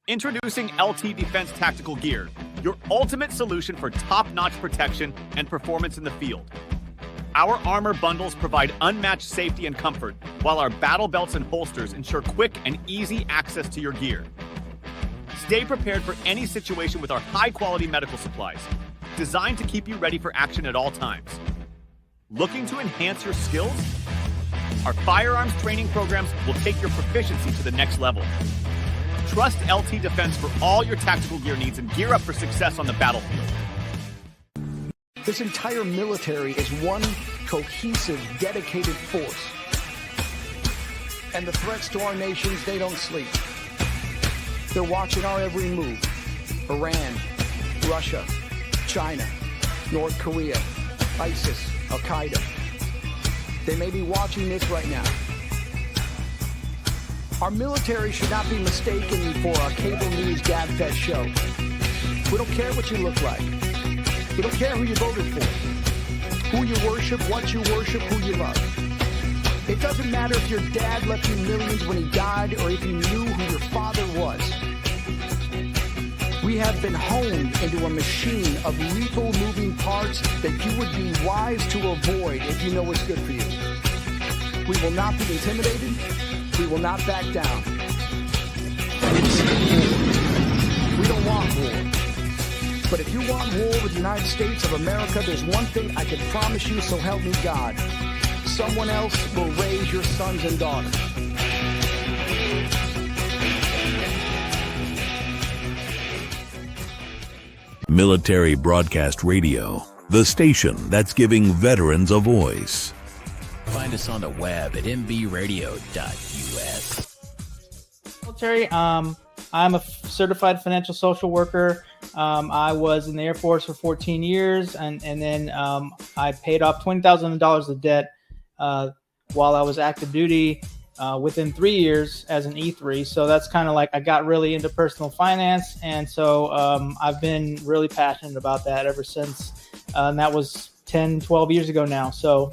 Introducing LT Defense Tactical Gear, your ultimate solution for top-notch protection and performance in the field. Our armor bundles provide unmatched safety and comfort, while our battle belts and holsters ensure quick and easy access to your gear. Stay prepared for any situation with our high-quality medical supplies, designed to keep you ready for action at all times. Looking to enhance your skills? Our firearms training programs will take your proficiency to the next level. Trust LT Defense for all your tactical gear needs and gear up for success on the battlefield. This entire military is one cohesive, dedicated force. And the threats to our nations, they don't sleep. They're watching our every move. Iran, Russia, China, North Korea, ISIS, Al-Qaeda. They may be watching this right now. Our military should not be mistaken for a cable news gab-fed show. We don't care what you look like. We don't care who you voted for, who you worship, what you worship, who you love. It doesn't matter if your dad left you millions when he died or if you knew who your father was. We have been honed into a machine of lethal moving parts that you would be wise to avoid if you know what's good for you. We will not be intimidated. We will not back down. We don't want war. But if you want war with the United States of America, there's one thing I can promise you, so help me God. Someone else will raise your sons and daughters. Military Broadcast Radio, the station that's giving veterans a voice. Find us on the web at mbradio.us. Military, I'm a certified financial social worker. I was in the Air Force for 14 years, and then I paid off $20,000 of debt while I was active duty within 3 years as an E3. So that's kind of like I got really into personal finance, and so I've been really passionate about that ever since. And that was 10, 12 years ago now. So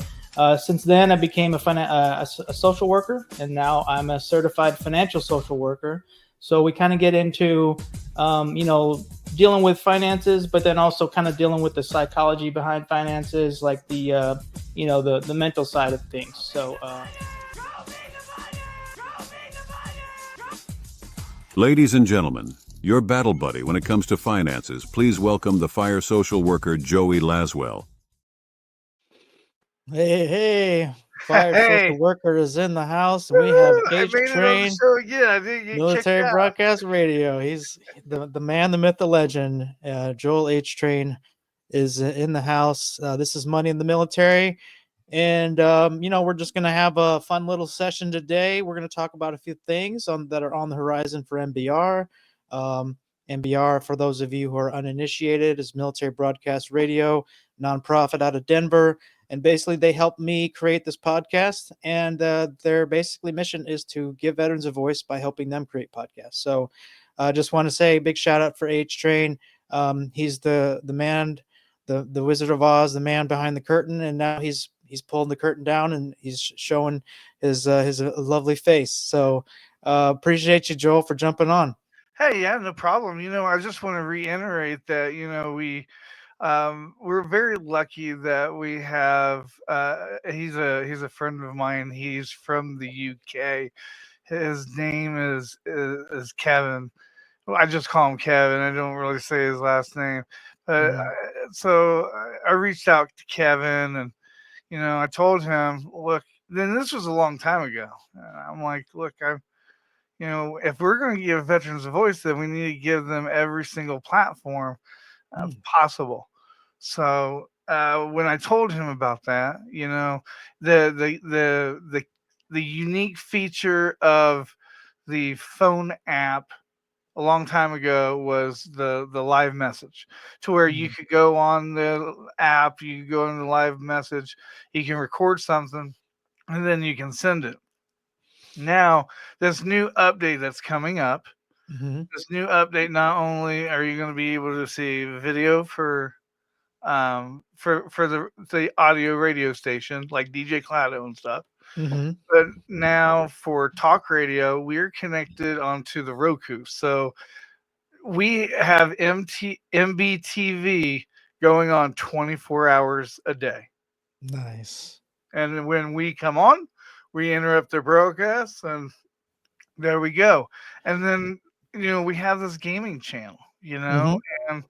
since then, I became a social worker, and now I'm a certified financial social worker. So we kind of get into, dealing with finances, but then also kind of dealing with the psychology behind finances, like the mental side of things. So. Ladies and gentlemen, your battle buddy when it comes to finances, please welcome the fire social worker Joey Laswell. Hey, fire social worker is in the house. We have H-Train Military Broadcast Radio. He's the man, the myth, the legend. Joel H-Train is in the house. This is Money in the Military. And, we're just going to have a fun little session today. We're going to talk about a few things that are on the horizon for MBR. MBR, for those of you who are uninitiated, is Military Broadcast Radio, nonprofit out of Denver. And basically, they helped me create this podcast. And their basically mission is to give veterans a voice by helping them create podcasts. So I just want to say a big shout out for H-Train. He's the man, the Wizard of Oz, the man behind the curtain. And now he's pulling the curtain down and he's showing his lovely face. So appreciate you, Joel, for jumping on. Hey, yeah, no problem. I just want to reiterate that, we're very lucky that we have, he's a friend of mine. He's from the UK. His name is Kevin. Well, I just call him Kevin. I don't really say his last name. So I reached out to Kevin and, I told him, look, then this was a long time ago. I'm like, look, if we're going to give veterans a voice, then we need to give them every single platform possible. So when I told him about that, the unique feature of the phone app a long time ago was the live message, to where you could go on the app, you could go in the live message, you can record something, and then you can send it. Now, this new update that's coming up, this new update, not only are you going to be able to see video for the audio radio station like DJ Clado and stuff, But now for talk radio, we're connected onto the Roku. So we have MBTV going on 24 hours a day. Nice. And when we come on, we interrupt their broadcast, and there we go. And then, we have this gaming channel, and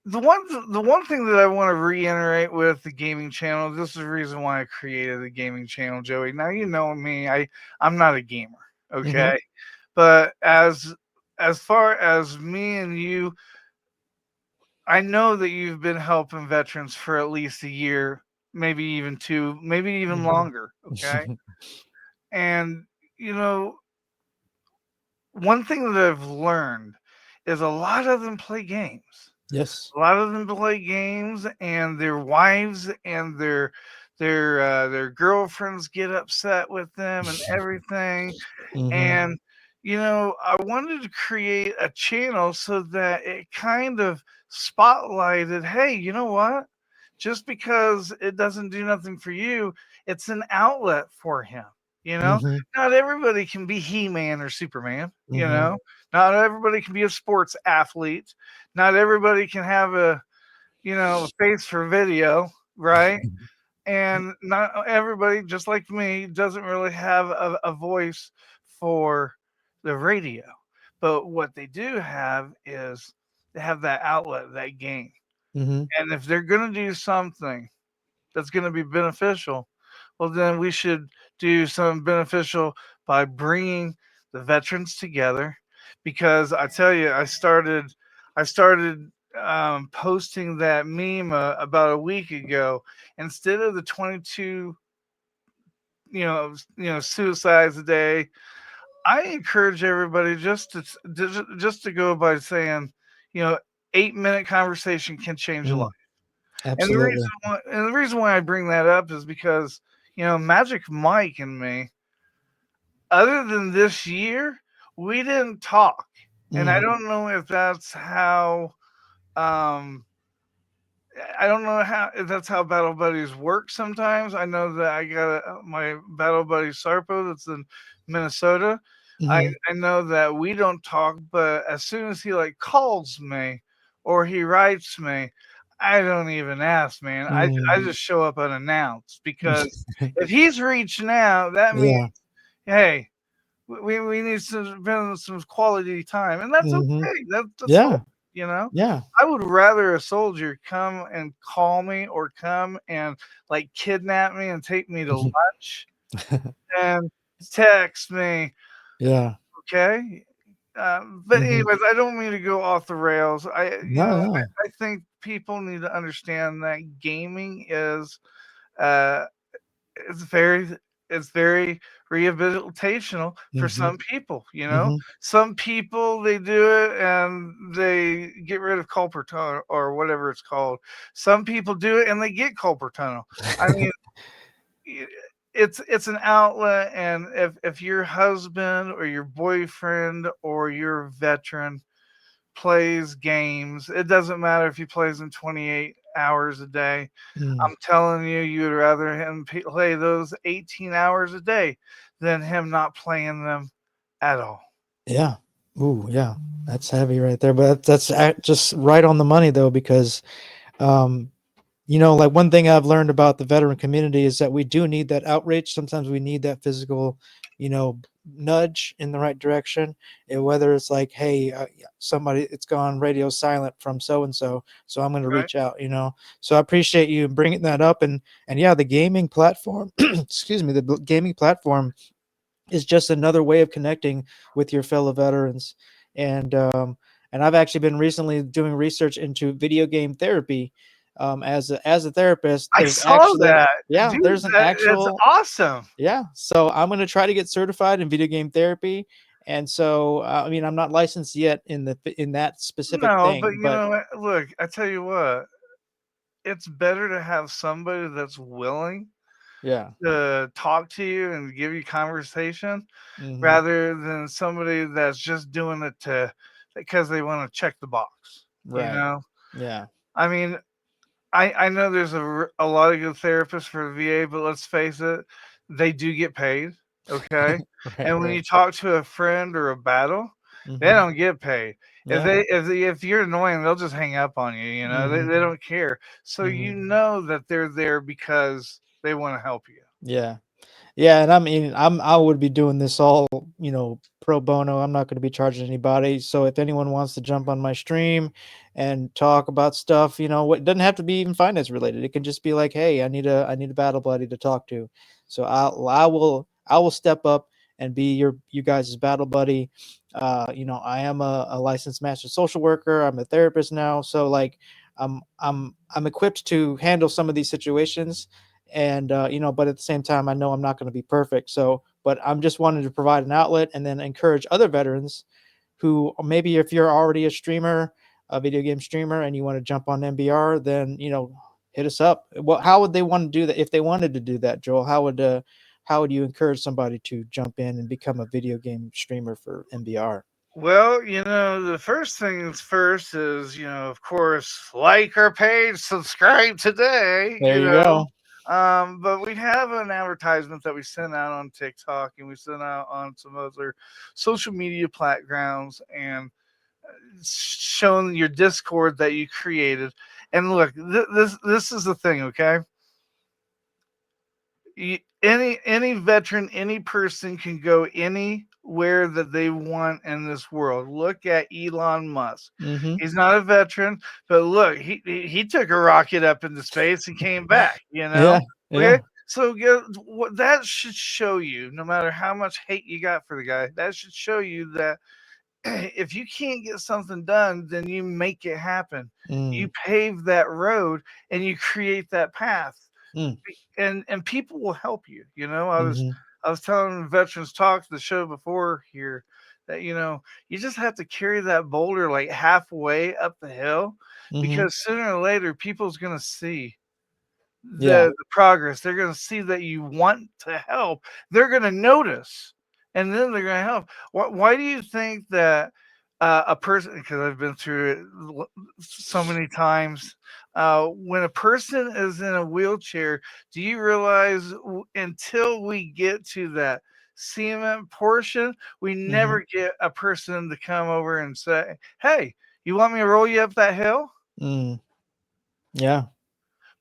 the one thing that I want to reiterate with the gaming channel, this is the reason why I created the gaming channel, Joey. Now you know me, I'm not a gamer, okay? But as far as me and you, I know that you've been helping veterans for at least a year, maybe even two, maybe even longer, okay? And you know, one thing that I've learned is a lot of them play games. Yes. A lot of them play games, and their wives and their girlfriends get upset with them and everything. And I wanted to create a channel so that it kind of spotlighted, hey, you know what? Just because it doesn't do nothing for you, it's an outlet for him. Not everybody can be He-Man or Superman, Not everybody can be a sports athlete. Not everybody can have a face for video, right? And not everybody, just like me, doesn't really have a voice for the radio. But what they do have is they have that outlet, that game. And if they're going to do something that's going to be beneficial, well, then we should do something beneficial by bringing the veterans together. Because I tell you, I started posting that meme about a week ago. Instead of the 22, suicides a day, I encourage everybody just to go by saying, you know, 8-minute conversation can change a life. And Absolutely. the reason why I bring that up is because, Magic Mike and me, other than this year, we didn't talk. And I don't know if that's how I don't know if that's how battle buddies work sometimes. I know that I got my battle buddy Sarpo that's in Minnesota. I know that we don't talk, but as soon as he like calls me or he writes me, I don't even ask, man. I just show up unannounced because if he's reaching out, that means, Yeah. hey, we need to spend some quality time, and that's okay. That's all, Yeah. you know. Yeah. I would rather a soldier come and call me or come and like kidnap me and take me to lunch and text me. Yeah. Okay. But anyways, I don't mean to go off the rails. No, no. I think people need to understand that gaming is uh, it's very it's very rehabilitational for some people. Some people, they do it and they get rid of carpal tunnel or whatever it's called. Some people do it and they get carpal tunnel. I mean, i- it's an outlet, and if your husband or your boyfriend or your veteran plays games, it doesn't matter if he plays them 28 hours a day. I'm telling you, you'd rather him play those 18 hours a day than him not playing them at all. Yeah. Ooh, yeah. That's heavy right there. But that's just right on the money though, because like one thing I've learned about the veteran community is that we do need that outreach. Sometimes we need that physical, nudge in the right direction. And whether it's like, hey, somebody, it's gone radio silent from so and so, so I'm going to Right? reach out. So I appreciate you bringing that up. And yeah, the gaming platform, excuse me, the gaming platform is just another way of connecting with your fellow veterans. And I've actually been recently doing research into video game therapy. As a therapist, I there's saw actually that, yeah, dude. there's an That's actual awesome. yeah. So I'm going to try to get certified in video game therapy. And so I mean, I'm not licensed yet in that specific No, but thing, you but know what? Look, I tell you what, it's better to have somebody that's willing yeah. to talk to you and give you conversation Hmm. rather than somebody that's just doing it to because they want to check the box. Right. Yeah. I mean, I know there's a lot of good therapists for the VA, but let's face it, they do get paid. Okay. Right, And when right. you talk to a friend or a battle, they Mm-hmm. don't get paid. Yeah. If you're annoying, they'll just hang up on you. Mm-hmm. They don't care. So Mm-hmm. you know that they're there because they want to help you. Yeah. Yeah, and I mean, I would be doing this all, pro bono. I'm not going to be charging anybody. So if anyone wants to jump on my stream and talk about stuff, what doesn't have to be even finance related. It can just be like, hey, I need a battle buddy to talk to. So I will step up and be you guys' battle buddy. I am a licensed master social worker. I'm a therapist now, so like I'm equipped to handle some of these situations, and but at the same time I know I'm not going to be perfect, so but I'm just wanting to provide an outlet and then encourage other veterans who maybe, if you're already a streamer, a video game streamer, and you want to jump on MBR, then hit us up. How would they want to do that if they wanted to do that, Joel? How would you encourage somebody to jump in and become a video game streamer for MBR? Well, the first things first is, of course, like our page, subscribe today, There you go. But we have an advertisement that we send out on TikTok and we send out on some other social media platforms and showing your Discord that you created. And look, this is the thing, okay? Any veteran, any person can go anywhere that they want in this world. Look at Elon Musk. Mm-hmm. He's not a veteran, but look, he took a rocket up into space and came back. Yeah, Okay. yeah. So what that should show you, no matter how much hate you got for the guy, that should show you that if you can't get something done, then you make it happen. You Mm, pave that road and you create that path, mm, and people will help you. mm-hmm, I was telling Veterans Talk the show before here that you just have to carry that boulder like halfway up the hill, mm-hmm. because sooner or later people's gonna see Yeah. the progress. They're gonna see that you want to help. They're gonna notice, and then they're gonna help. Why do you think that a person? Because I've been through it so many times. When a person is in a wheelchair, do you realize until we get to that cement portion, we Mm-hmm. never get a person to come over and say, "Hey, you want me to roll you up that hill?" Mm, yeah.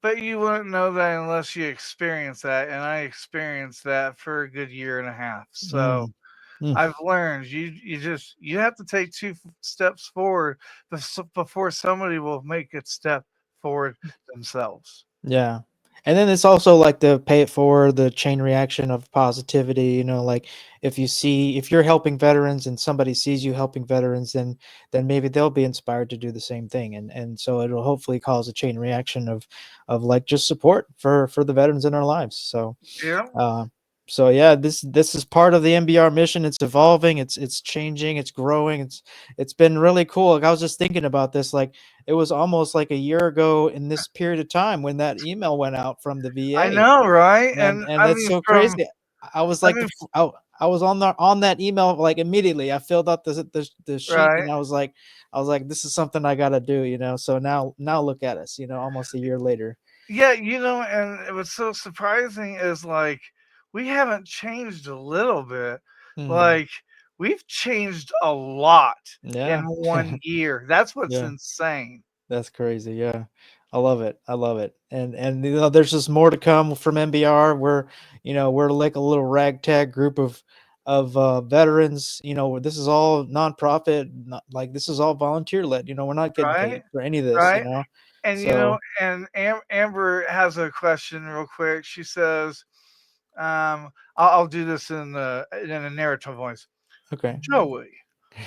But you wouldn't know that unless you experience that, and I experienced that for a good year and a half. So Mm, mm. I've learned you have to take two steps forward before somebody will make a step forward themselves. Yeah. And then it's also like the pay it forward, the chain reaction of positivity, like if you're helping veterans and somebody sees you helping veterans, then maybe they'll be inspired to do the same thing. And so it'll hopefully cause a chain reaction of like just support for the veterans in our lives. Yeah, Uh so yeah, this is part of the MBR mission. It's evolving, it's changing, it's growing. It's been really cool. Like I was just thinking about this, like it was almost like a year ago in this period of time when that email went out from the I VA, know, right? and that's so crazy. I was I like mean, I was on that email like immediately. I filled out the sheet, right? and I was like, this is something I got to do. So now look at us, almost a year later. Yeah, and what's so surprising is like we haven't changed a little bit. Hmm. Like we've changed a lot in Yeah. 1 year. That's what's Yeah. insane. That's crazy. Yeah. I love it. I love it. And there's just more to come from MBR. We're like a little ragtag group of veterans. This is all nonprofit, not, like this is all volunteer led. We're not getting Right? paid for any of this, Right? And So and Amber has a question real quick. She says, I'll do this in a narrative voice. okay. Joey,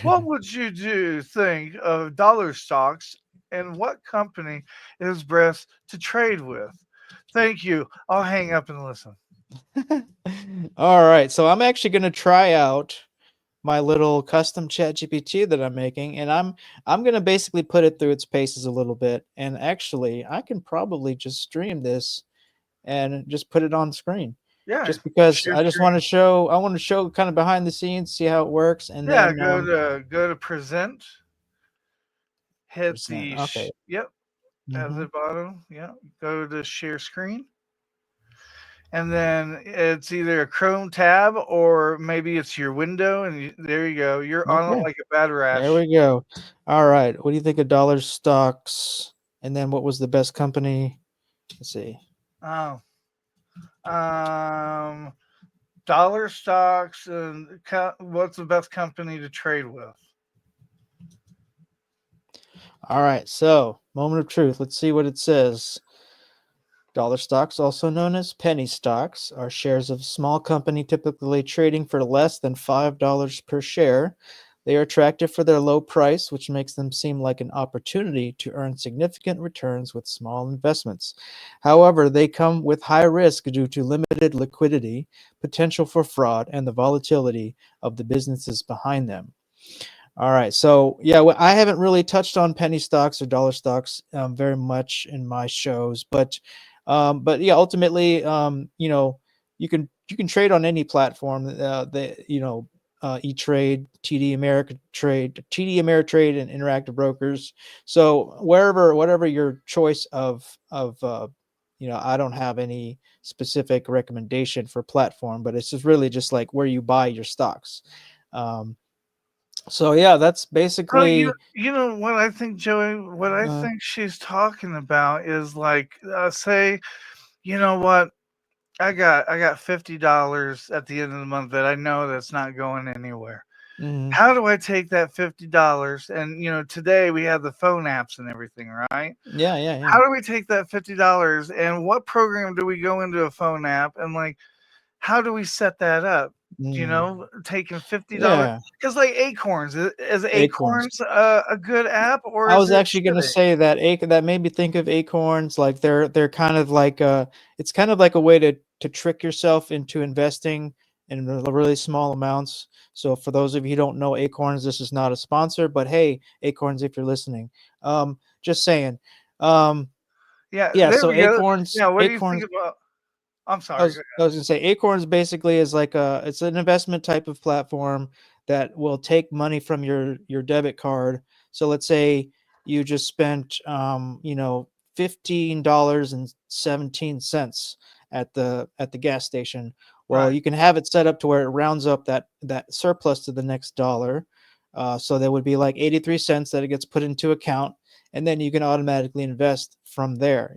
what would you think of dollar stocks, and what company is best to trade with? Thank you. I'll hang up and listen. All right. So I'm actually gonna try out my little custom chat GPT that I'm making, and I'm gonna basically put it through its paces a little bit. And actually I can probably just stream this and just put it on screen. Yeah, Just because share screen. I want to show kind of behind the scenes, see how it works, and Yeah, then go to present. Hit present. the Okay. yep at Hmm. the bottom. Yeah, go to share screen, and then it's either a Chrome tab or maybe it's your window, and there you go. You're on it Okay. like a bad There rash. we go. All right. What do you think of dollar stocks? And then what was the best company? Let's see. Oh, um, dollar stocks and what's the best company to trade with? All right. So, moment of truth. Let's see what it says. Dollar stocks, also known as penny stocks, are shares of a small company typically trading for less than $5 per share. They are attractive for their low price, which makes them seem like an opportunity to earn significant returns with small investments. However, they come with high risk due to limited liquidity, potential for fraud, and the volatility of the businesses behind them. All right. So yeah, I haven't really touched on penny stocks or dollar stocks very much in my shows, but yeah, ultimately, you can trade on any platform. E-Trade, TD Ameritrade, and Interactive Brokers. So whatever your choice of I don't have any specific recommendation for platform, but it's just really just like where you buy your stocks. Um, so yeah, that's Oh, basically you know what I think, Joey? What I uh, think she's talking about is like, say, you know what? I got $50 at the end of the month that I know that's not going anywhere. mhm. How do I take that $50? And today we have the phone apps and everything, right? Yeah, yeah, yeah. How do we take that $50 and what program do we go into a phone app and like how do we set that up? Mm. Taking $50 Yeah, because like Acorns is Acorns. Acorns a good app or I is was it actually gonna shitty? say that that made me think of Acorns. Like they're kind of like it's kind of like a way to trick yourself into investing in really small amounts. So for those of you who don't know Acorns, this is not a sponsor, but hey, Acorns, if you're listening, just saying. Um, Yeah, yeah, there so we go. Acorns, Yeah, what do you think Acorns about? I'm I sorry. was I was gonna say Acorns basically is like it's an investment type of platform that will take money from your debit card. So let's say you just spent $15.17 at the gas station. Well, Right. you can have it set up to where it rounds up that surplus to the next dollar. So there would be like 83 cents that it gets put into account, and then you can automatically invest from there.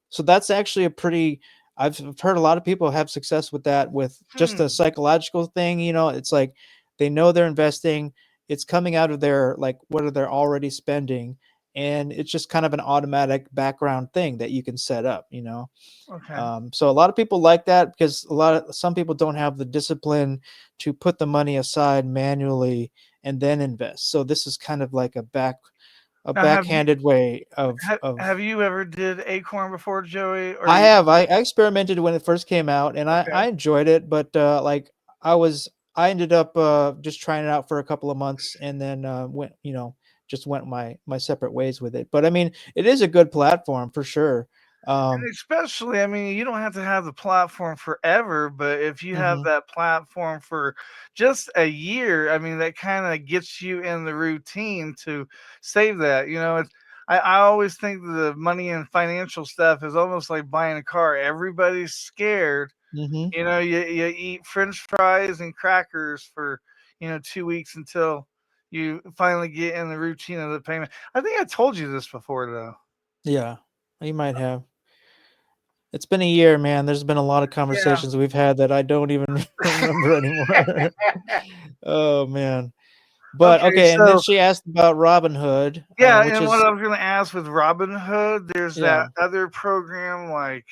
So that's actually a pretty I've heard a lot of people have success with that with just a Hmm. psychological thing. It's like they know they're investing, it's coming out of their like what are they already spending, and it's just kind of an automatic background thing that you can set up. Okay. So a lot of people like that because some people don't have the discipline to put the money aside manually and then invest. So this is kind of like a Now, backhanded way of have you ever did Acorn before, Joey? Or I have. I experimented when it first came out, and I okay. I enjoyed it. But like I ended up just trying it out for a couple of months, and then just went my separate ways with it. But I mean, it is a good platform for sure. And Um, especially, I mean, you don't have to have the platform forever, but if you have mhm, that platform for just a year, I mean, that kind of gets you in the routine to save that. I always think the money and financial stuff is almost like buying a car. Everybody's scared. mhm. You eat French fries and crackers for 2 weeks until you finally get in the routine of the payment. I think I told you this before, though. Yeah, you might have. It's been a year, man. There's been a lot of Yeah. conversations we've had that I don't even remember anymore. Oh man. But Okay, okay, and then so she asked about Robinhood, yeah, which and what is I was gonna ask with Robinhood, there's that yeah, other program like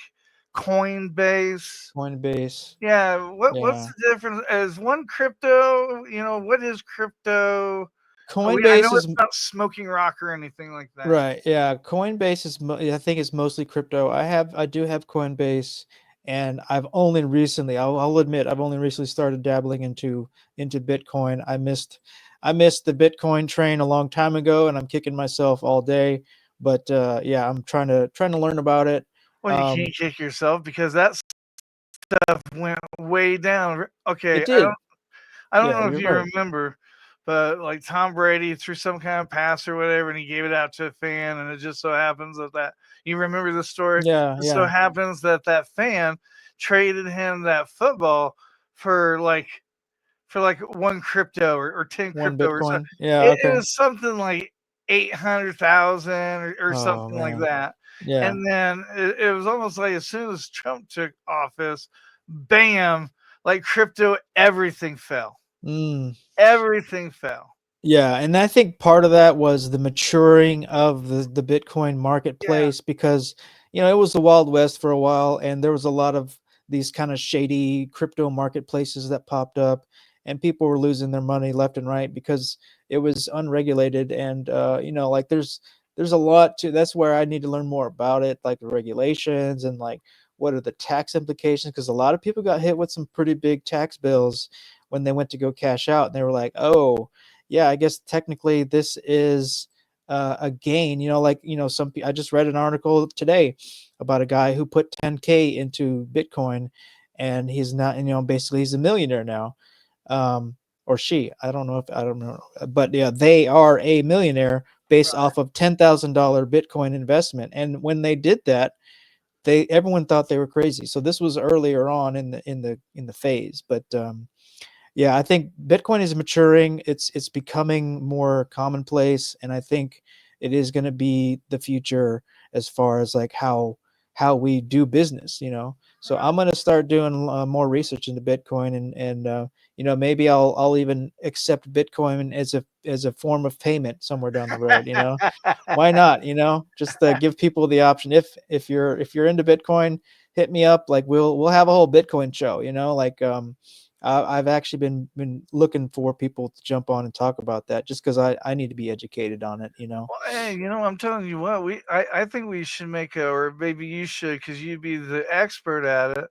Coinbase. Coinbase. Yeah, what's Yeah. the difference? Is one crypto? What is crypto? I know Coinbase is it's not smoking rock or anything like that. right. Yeah, Coinbase is. I think it's mostly crypto. I do have Coinbase, and I've only recently. I'll admit, I've only recently started dabbling into Bitcoin. I missed the Bitcoin train a long time ago, and I'm kicking myself all day. But yeah, I'm trying to learn about it. Well, you Um, can't kick yourself because that stuff went way down. Okay, it did. I don't Yeah, know if you're you right. remember, but like Tom Brady threw some kind of pass or whatever, and he gave it out to a fan, and it just so happens that you remember the story. Yeah, It so yeah. happens that fan traded him that football for like one crypto or 10 1 crypto or so. Bitcoin. Yeah, It okay. was something like 800,000 or Oh something like man. that. Yeah. And then it was almost like as soon as Trump took office, bam, like crypto, everything fell. Mm. Everything fell. Yeah, and I think part of that was the maturing of the Bitcoin Yeah. marketplace because, it was the Wild West for a while, and there was a lot of these kind of shady crypto marketplaces that popped up, and people were losing their money left and right because it was unregulated. And like there's a lot to that's where I need to learn more about it, like the regulations and like what are the tax implications, because a lot of people got hit with some pretty big tax bills when they went to go cash out, and they were like, oh yeah, I guess technically this is a gain. I just read an article today about a guy who put 10K into Bitcoin, and he's not, basically he's a millionaire now, or she. I don't know, but yeah, they are a millionaire based off of $10,000 Bitcoin investment. And when they did that, everyone thought they were crazy. So this was earlier on in the phase, but yeah, I think Bitcoin is maturing. It's becoming more commonplace, and I think it is going to be the future as far as like how we do business. So I'm going to start doing more research into Bitcoin, and maybe I'll even accept Bitcoin as a form of payment somewhere down the road. Why not? Just give people the option. If you're into Bitcoin, hit me up. Like we'll have a whole Bitcoin show. Like I've actually been looking for people to jump on and talk about that, just because I need to be educated on it. Well, hey, I'm telling you what, I think we should make or maybe you should, because you'd be the expert at it.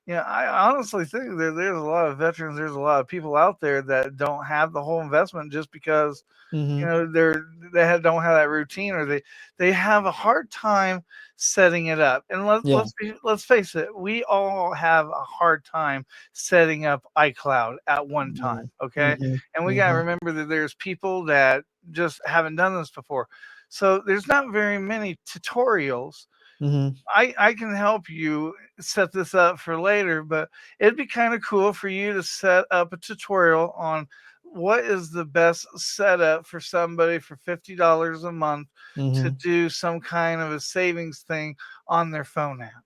I honestly think there's a lot of veterans, there's a lot of people out there that don't have the whole investment just because Hmm. don't have that routine, or they have a hard time setting it up. And Yeah. let's face it, we all have a hard time setting up iCloud at one time, okay? Hmm. And we got to Hmm. remember that there's people that just haven't done this before, so there's not very many tutorials. Hmm. I can help you set this up for later, but it'd be kind of cool for you to set up a tutorial on what is the best setup for somebody for $50 a month to Hmm. do some kind of a savings thing on their phone app.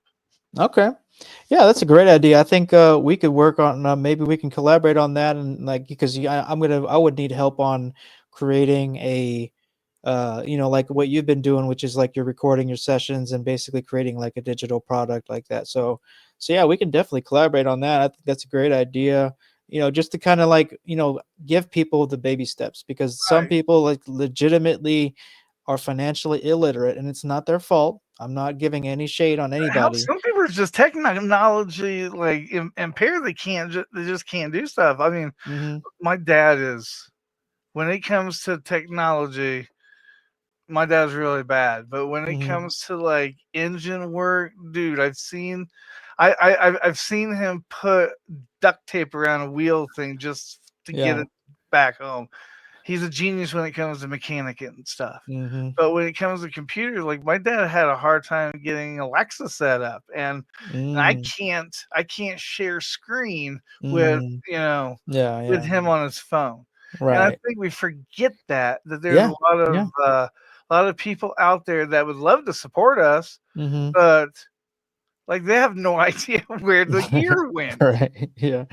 Okay. Yeah, that's a great idea. I think we could work on maybe we can collaborate on that, and like because I would need help on creating like what you've been doing, which is like you're recording your sessions and basically creating like a digital product like that. So yeah, we can definitely collaborate on that. I think that's a great idea. Just to kind of like give people the baby steps, because some Right. people like legitimately are financially illiterate, and it's not their fault. I'm not giving any shade on How anybody. some people are just technology like impaired. They just can't do stuff. I mean, Hmm. my dad is, when it comes to technology, my dad's really bad, but when it Hmm. comes to like engine work, dude, I've seen him put duct tape around a wheel thing just to get Yeah. it back home. He's a genius when it comes to mechanic and stuff. Hmm. But when it comes to computers, like my dad had a hard time getting Alexa set up, and Mm. I can't share screen with Mm. you know Yeah, with yeah. him on his phone. And I Right. think we forget that there's Yeah. Yeah. a lot of people out there that would love to support us, Hmm. but like they have no idea where the gear went. Right. Yeah.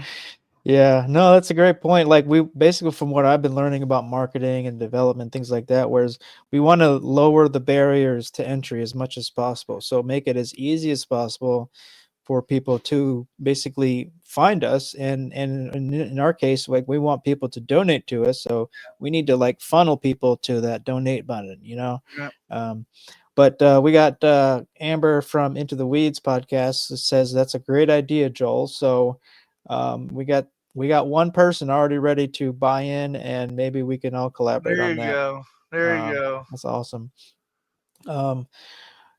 Yeah. No, that's a great point. Like we basically, from what I've been learning about marketing and development, things like that, whereas we want to lower the barriers to entry as much as possible. So make it as easy as possible for people to basically find us, and in our case, like we want people to donate to us, so we need to like funnel people to that donate button. Yeah. um, but we got Amber from Into the Weeds podcast that says that's a great idea, Joel. So we got one person already ready to buy in, and maybe we can all collaborate There on you that. go. There you go. That's awesome. um,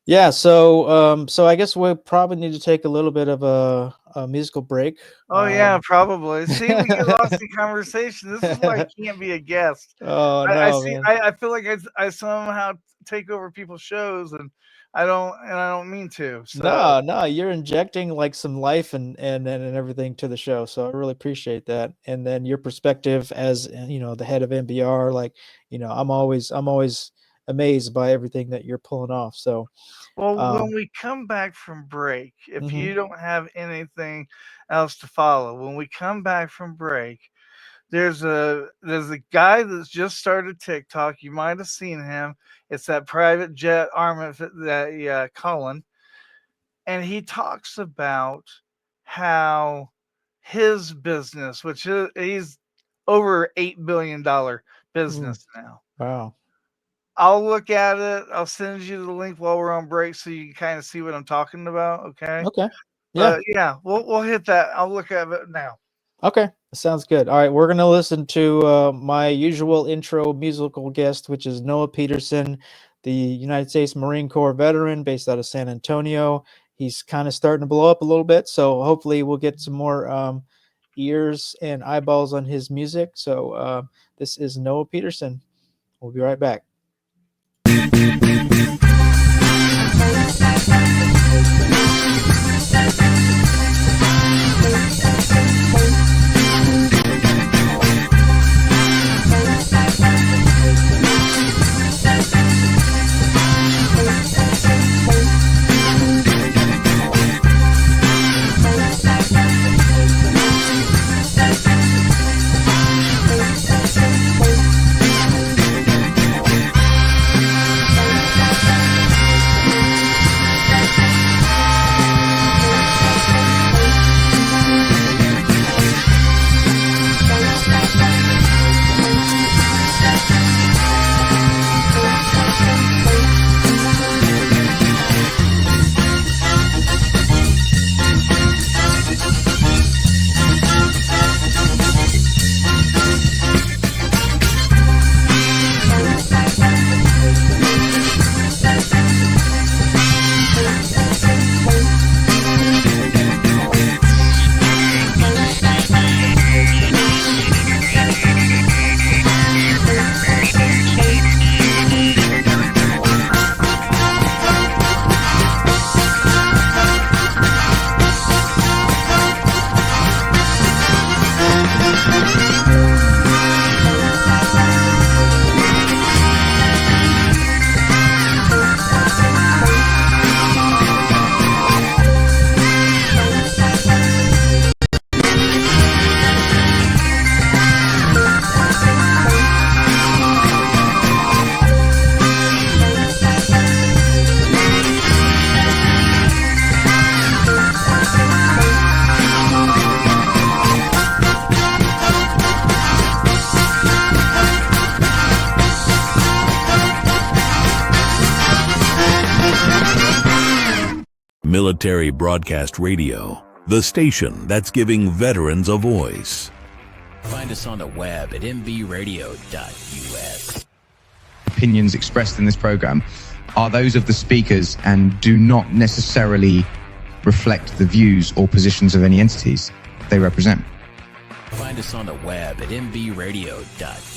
Yeah, so I guess we probably need to take a little bit of a musical break. Oh yeah, probably. See, we get lost in conversation. This is why I can't be a guest. Oh I no, see. man. I feel like I somehow take over people's shows, and I don't mean to. So No, you're injecting like some life and everything to the show. So I really appreciate that. And then your perspective as the head of MBR, like, I'm always amazed by everything that you're pulling off. So well, when um we come back from break, if mhm. you don't have anything else to follow, when we come back from break, there's a guy that's just started TikTok. You might have seen him. It's that private jet armament that Colin, and he talks about how his business, which is he's over $8 billion Mm, business now. wow. I'll look at it. I'll send you the link while we're on break so you can kind of see what I'm talking about. Okay. Okay. Yeah. But yeah, we'll hit that. I'll look at it now. Okay, sounds good. All right, we're gonna listen to my usual intro musical guest, which is Noah Peterson, the United States Marine Corps veteran based out of San Antonio. He's kind of starting to blow up a little bit, so hopefully we'll get some more ears and eyeballs on his music. So this is Noah Peterson. We'll be right back. Military Broadcast Radio, the station that's giving veterans a voice. Find us on the web at mbradio.us. Opinions expressed in this program are those of the speakers and do not necessarily reflect the views or positions of any entities they represent. Find us on the web at mbradio.us.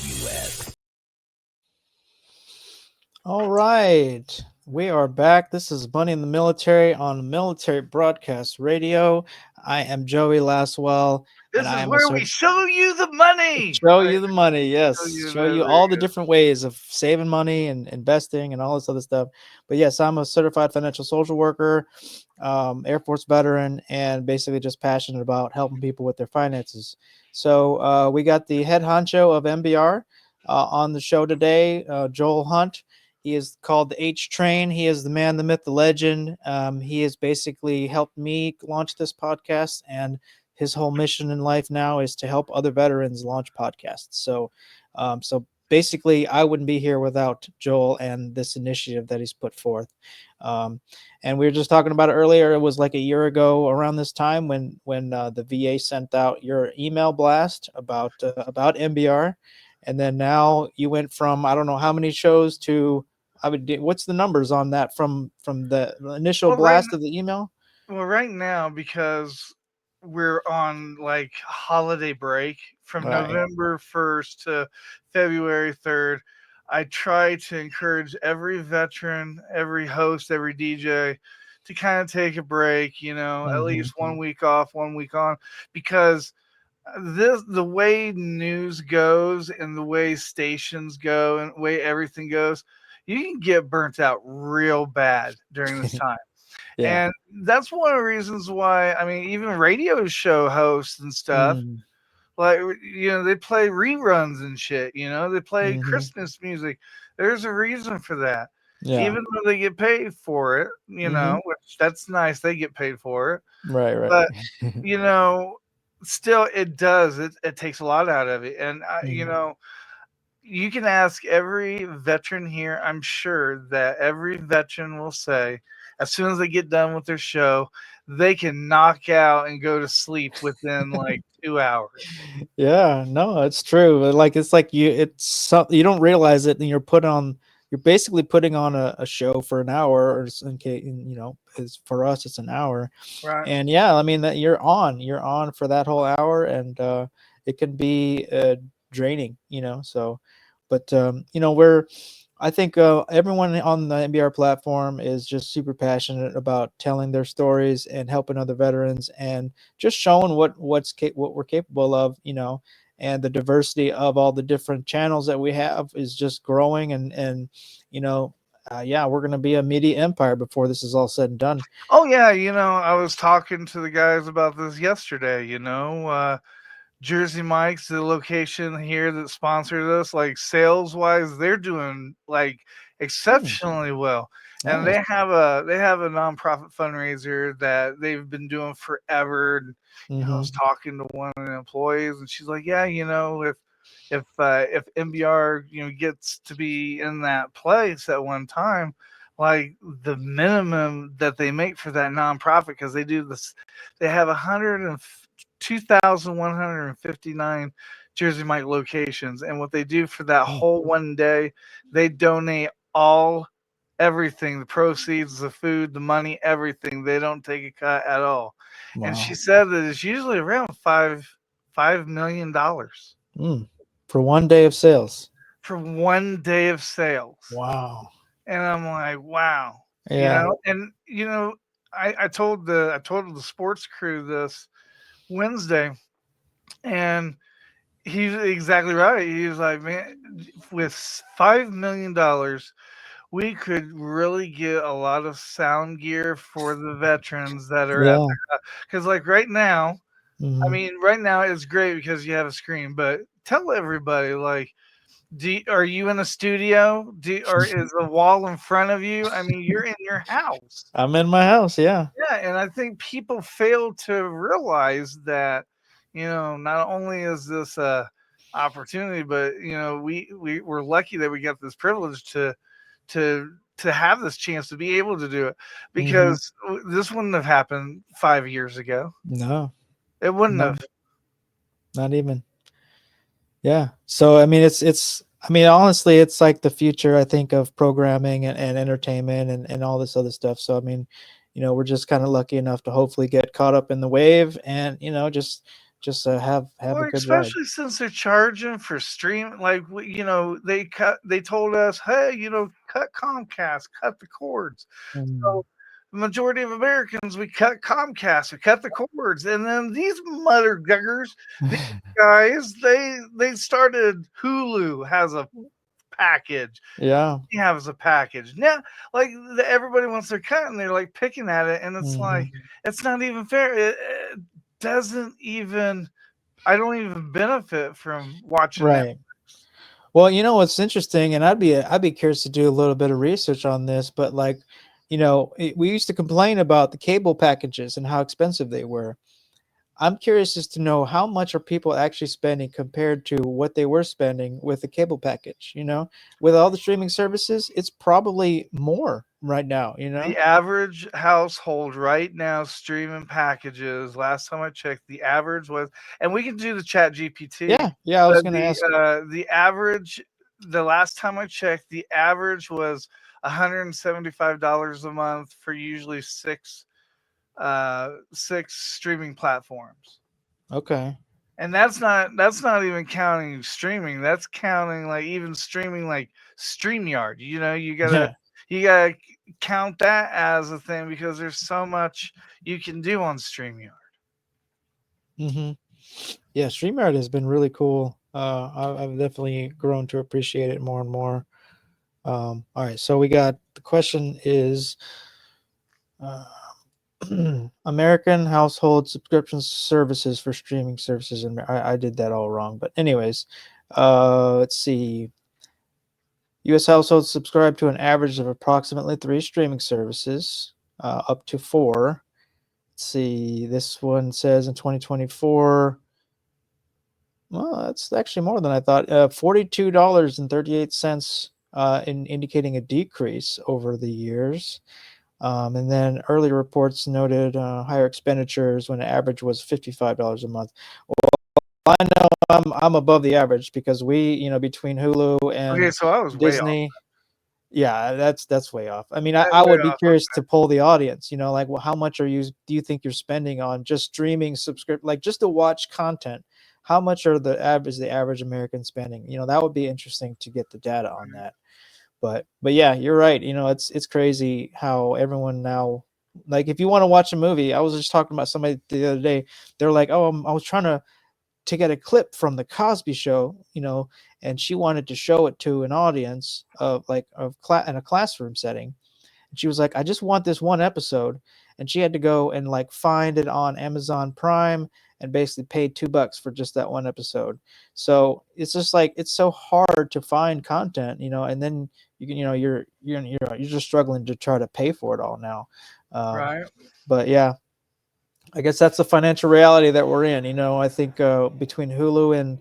All right. We are back. This is Money in the Military on Military Broadcast Radio. I am Joey Laswell. This is where we show you the money. Show you the money, yes. Show you all the different ways of saving money and investing and all this other stuff. But yes, I'm a certified financial social worker, Air Force veteran, and basically just passionate about helping people with their finances. So we got the head honcho of MBR on the show today, Joel Hunt. He is called the H Train. He is the man, the myth, the legend. He has basically helped me launch this podcast, and his whole mission in life now is to help other veterans launch podcasts. So basically, I wouldn't be here without Joel and this initiative that he's put forth. And we were just talking about it earlier. It was like a year ago around this time when the VA sent out your email blast about MBR. And then now you went from, I don't know how many shows to what's the numbers on that from the initial blast of the email? Well, right now, because we're on like holiday break from November 1st to February 3rd, I try to encourage every veteran, every host, every DJ to kind of take a break, at least 1 week off, 1 week on, because the way news goes and the way stations go and the way everything goes, you can get burnt out real bad during this time. Yeah. And that's one of the reasons why, I mean, even radio show hosts and stuff, like, they play reruns and shit, they play Christmas music. There's a reason for that. Yeah. Even though they get paid for it, which that's nice. They get paid for it. Right. But, still it does. It takes a lot out of it. And, you can ask every veteran here. I'm sure that every veteran will say, as soon as they get done with their show, they can knock out and go to sleep within like 2 hours. Yeah, no, it's true. Like you don't realize it, and you're basically putting on a show for an hour, or in case is for us it's an hour. Right. And yeah, I mean that you're on for that whole hour, and it can be draining, so, but I think everyone on the MBR platform is just super passionate about telling their stories and helping other veterans, and just showing what we're capable of, and the diversity of all the different channels that we have is just growing, and we're going to be a media empire before this is all said and done. Oh yeah, I was talking to the guys about this yesterday. Jersey Mike's, the location here that sponsors us, like sales wise, they're doing like exceptionally well. And Nice. they have a nonprofit fundraiser that they've been doing forever. And I was talking to one of the employees, and she's like, "Yeah, if MBR gets to be in that place at one time, like the minimum that they make for that nonprofit, because they do this, they have 2,159 Jersey Mike locations, and what they do for that whole one day, they donate everything, the proceeds, the food, the money, everything. They don't take a cut at all." Wow. And she said that it's usually around $5 million for 1 day of sales. For 1 day of sales. Wow. And I'm like, wow. Yeah. I told the sports crew this Wednesday, and he's exactly right. He was like, "Man, with $5 million, we could really get a lot of sound gear for the veterans that are at the, because like right now, I mean, right now it's great because you have a screen, but tell everybody, like, are you in a studio? Or is a wall in front of you? I mean, you're in your house. I'm in my house, yeah. Yeah, and I think people fail to realize that, not only is this a opportunity, but we're lucky that we got this privilege to have this chance to be able to do it, because this wouldn't have happened 5 years ago. No, it wouldn't have. Not even. Yeah. So, I mean, honestly, it's like the future, I think, of programming and entertainment and all this other stuff. So, I mean, we're just kind of lucky enough to hopefully get caught up in the wave and, just have a good especially ride. Since they're charging for stream, like, they told us, hey, cut Comcast, cut the cords. So the majority of Americans, we cut Comcast, we cut the cords, and then these mother guggers, these guys, they started. Hulu has a package. Yeah, he has a package now. Like, everybody wants their cut, and they're like picking at it, and it's like, it's not even fair. It doesn't even. I don't even benefit from watching right. Well, what's interesting, and I'd be curious to do a little bit of research on this, but like, we used to complain about the cable packages and how expensive they were. I'm curious as to know how much are people actually spending compared to what they were spending with the cable package. With all the streaming services, it's probably more right now. The average household right now streaming packages. Last time I checked, the average was, and we can do the Chat GPT. Yeah, I was going to ask. The average the last time I checked, the average was $175 a month for usually six streaming platforms. Okay. And that's not even counting streaming. That's counting like even streaming like StreamYard. You know, you gotta count that as a thing because there's so much you can do on StreamYard. Mm-hmm. Yeah, StreamYard has been really cool. I've definitely grown to appreciate it more and more. All right, so we got the question is American household subscription services for streaming services, and I did that all wrong. But anyways, let's see. U.S. households subscribe to an average of approximately 3 streaming services, up to 4. Let's see. This one says in 2024. Well, that's actually more than I thought. $42.38, indicating a decrease over the years. And then earlier reports noted higher expenditures when the average was $55 a month. Well, I know I'm above the average because we, between Hulu and So I was Disney. way off. Yeah, that's way off. I mean, I would be curious to poll the audience. Like, well, how much do you think you're spending on just streaming subscription, like just to watch content? How much are the average American spending? That would be interesting to get the data on that. But yeah, you're right. It's crazy how everyone now, like, if you want to watch a movie, I was just talking about somebody the other day. They're like, oh, I was trying to get a clip from the Cosby Show, and she wanted to show it to an audience in a classroom setting. And she was like, I just want this one episode. And she had to go and like find it on Amazon Prime and basically paid $2 for just that one episode. So it's just like, it's so hard to find content, and then you're just struggling to try to pay for it all now. Right. But yeah, I guess that's the financial reality that we're in. I think between Hulu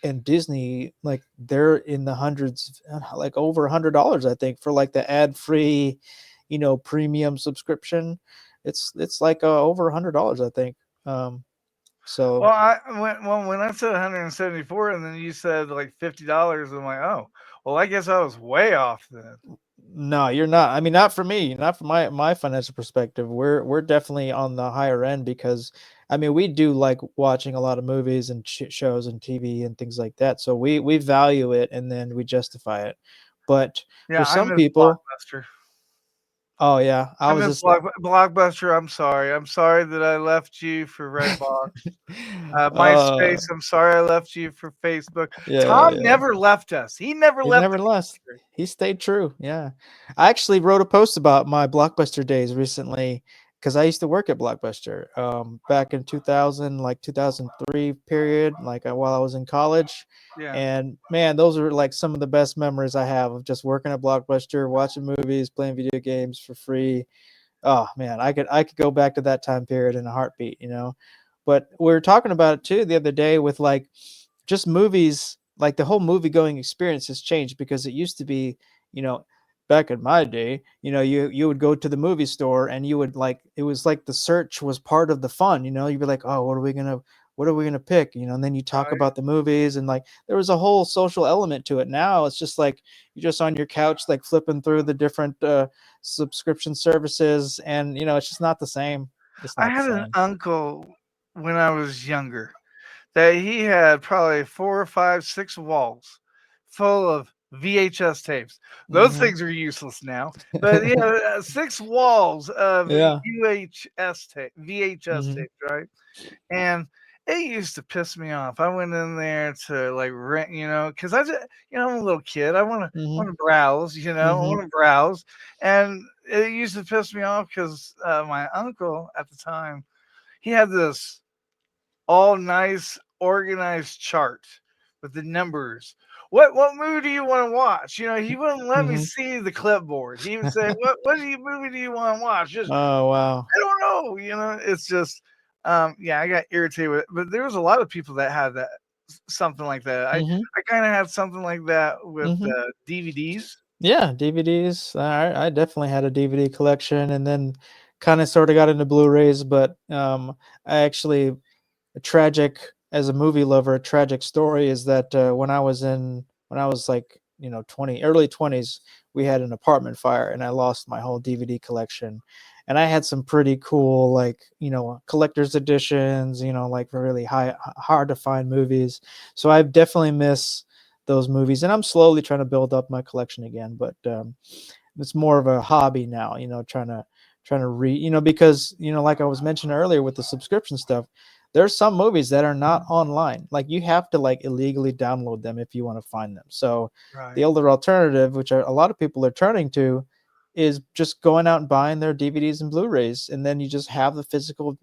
and Disney, like they're in the hundreds, like over $100, I think, for like the ad-free, premium subscription. It's like over $100, I think. So well, when I said 174, and then you said like $50, I'm like, oh, well, I guess I was way off then. No, you're not. I mean, not for me, not from my financial perspective. We're definitely on the higher end because, I mean, we do like watching a lot of movies and shows and TV and things like that. So we value it and then we justify it. But yeah, for some people, Blockbuster. Oh yeah, I miss Blockbuster. I'm sorry that I left you for Redbox. MySpace. I'm sorry I left you for Facebook. Tom never left us. He never left. He stayed true. Yeah, I actually wrote a post about my Blockbuster days recently because I used to work at Blockbuster back in 2000, like 2003 period, like while I was in college. Yeah. And man, those are like some of the best memories I have of just working at Blockbuster, watching movies, playing video games for free. Oh man, I could go back to that time period in a heartbeat, But we were talking about it too the other day with like just movies, like the whole movie going experience has changed because it used to be, back in my day, you would go to the movie store and you would like, it was like the search was part of the fun, you'd be like, oh, what are we gonna pick? And then you talk about the movies and like there was a whole social element to it. Now it's just like you're just on your couch, like flipping through the different subscription services, and it's just not the same. I had an uncle when I was younger that he had probably 4 or 5, 6 walls full of VHS tapes. Those things are useless now, but 6 walls of VHS tapes, right? And it used to piss me off. I went in there to like rent, because I just, I'm a little kid. I want to browse, I want to browse, and it used to piss me off because my uncle at the time, he had this all nice organized chart with the numbers. What movie do you want to watch? He wouldn't let me see the clipboard. He would say, "What movie do you want to watch?" Just, oh wow, I don't know. It's just, I got irritated with it. But there was a lot of people that had that something like that. I kind of had something like that with DVDs. Yeah, DVDs. I definitely had a DVD collection, and then kind of sort of got into Blu-rays. But I actually, a tragic as a movie lover, a tragic story is that when I was like 20 early 20s, we had an apartment fire and I lost my whole DVD collection. And I had some pretty cool, like, collector's editions, like really hard to find movies. So I definitely miss those movies, and I'm slowly trying to build up my collection again. But it's more of a hobby now, trying to read, because, like I was mentioning earlier with the subscription stuff, there's some movies that are not online. Like you have to like illegally download them if you want to find them. So the Right. older alternative, which a lot of people are turning to, is just going out and buying their DVDs and Blu-rays, and then you just have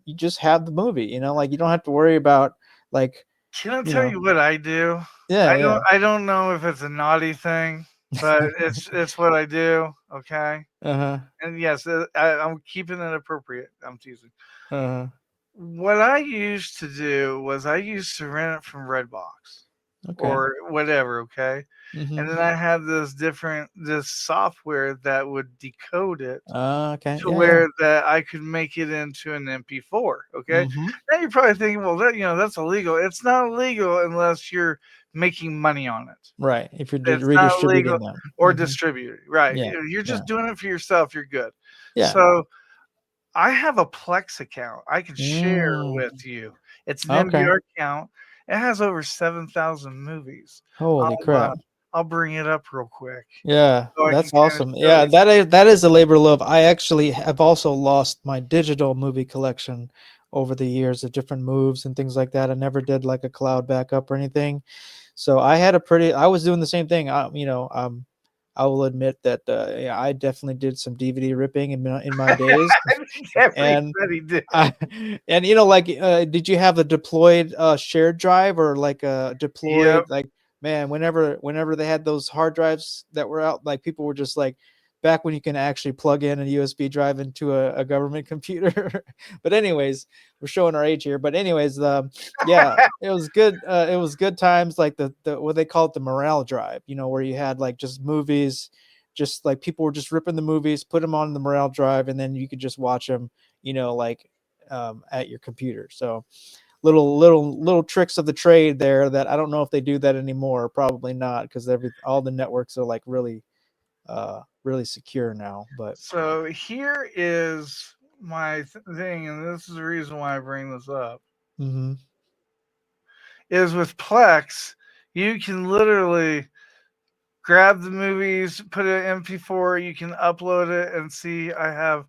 you just have the movie. Like you don't have to worry about like, Can I tell you what I do? yeah, I don't know if it's a naughty thing, but it's what I do. Okay. uh-huh, And yes, I'm keeping it appropriate. I'm teasing. uh-huh, What I used to do was I used to rent it from Redbox okay, or whatever, okay? And mm-hmm, then I had this software that would decode it okay, to yeah, yeah, where that I could make it into an MP4, okay? mm-hmm, Now you're probably thinking, well, that's illegal. It's not illegal unless you're making money on it. right. If you're It's not illegal redistributing them, or mm-hmm, distributed, right? yeah, You're yeah, just doing it for yourself. You're good. yeah, So I have a Plex account I can share mm, with you. It's an okay. MBR account. It has over 7,000 movies. Holy I'll uh, crap. I'll bring it up real quick Yeah, so I can that's kind of awesome. show Yeah, you. that is a labor of love. I actually have also lost my digital movie collection over the years of different moves and things like that. I never did like a cloud backup or anything. So I was doing the same thing. I will admit that yeah, I definitely did some DVD ripping in my days. I think And everybody did. I, and like, did you have a deployed shared drive, or like a Yep. deployed, like, man, whenever they had those hard drives that were out, like people were just like, back when you can actually plug in a USB drive into a government computer. But anyways, we're showing our age here. But anyways, yeah, it was good. It was good times, like the what they call it, the morale drive, where you had like just movies, just like people were just ripping the movies, put them on the morale drive, and then you could just watch them, like at your computer. So little tricks of the trade there that I don't know if they do that anymore. Probably not, because all the networks are like really secure now. But So here is my thing, and this is the reason why I bring this up. mm-hmm, Is with Plex, you can literally grab the movies, put it in MP4, you can upload it and see I have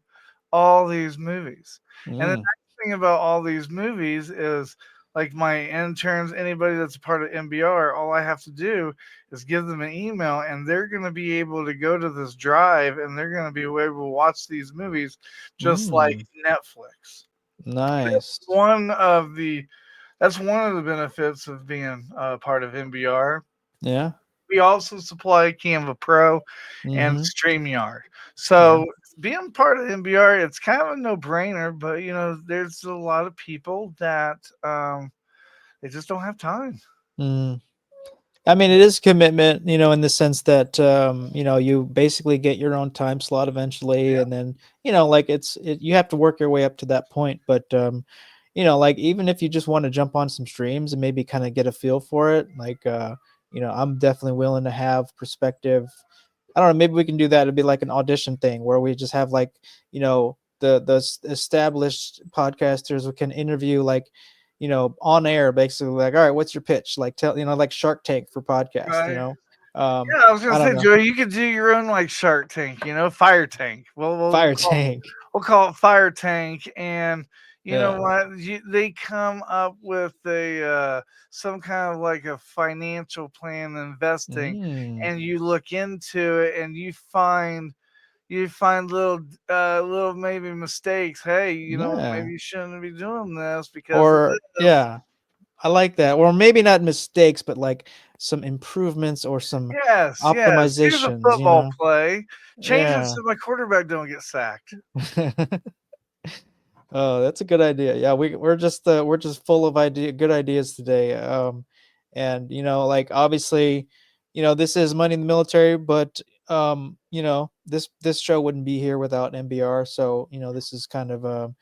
all these movies. And the mm, nice thing about all these movies is like my interns, anybody that's a part of MBR, all I have to do is give them an email and they're going to be able to go to this drive and they're going to be able to watch these movies just like mm, Netflix. nice. One of the that's one of the benefits of being part of MBR. Yeah. We also supply Canva Pro and Mm-hmm. StreamYard. Yeah. So being part of MBR, it's kind of a no-brainer, but there's a lot of people that they just don't have time. Mm. I mean, it is commitment, in the sense that, you basically get your own time slot eventually. Yeah. And then, like you have to work your way up to that point. But, like, even if you just want to jump on some streams and maybe kind of get a feel for it, like, I'm definitely willing to have perspective. I don't know, maybe we can do that. It'd be like an audition thing where we just have like, the established podcasters who can interview, like, on air, basically, like, all right, what's your pitch? Like, tell, like Shark Tank for podcast, Right. Yeah, I was gonna I don't say, know. Joey, you could do your own like Shark Tank, Fire Tank. Fire Tank. We'll call it Fire Tank, and you know Yeah. what? They come up with some kind of like a financial plan investing, Mm, and you look into it, and you find little maybe mistakes. Hey, yeah. maybe you shouldn't be doing this because of Or this. yeah, I like that. Or maybe not mistakes, but like some improvements or some Yes, yes. Here's a optimizations, football play. Change it Yeah. so my quarterback don't get sacked. Oh, that's a good idea. Yeah, we're just full of good ideas today. And like, obviously, this is Money in the Military, but this show wouldn't be here without MBR. So this is kind of a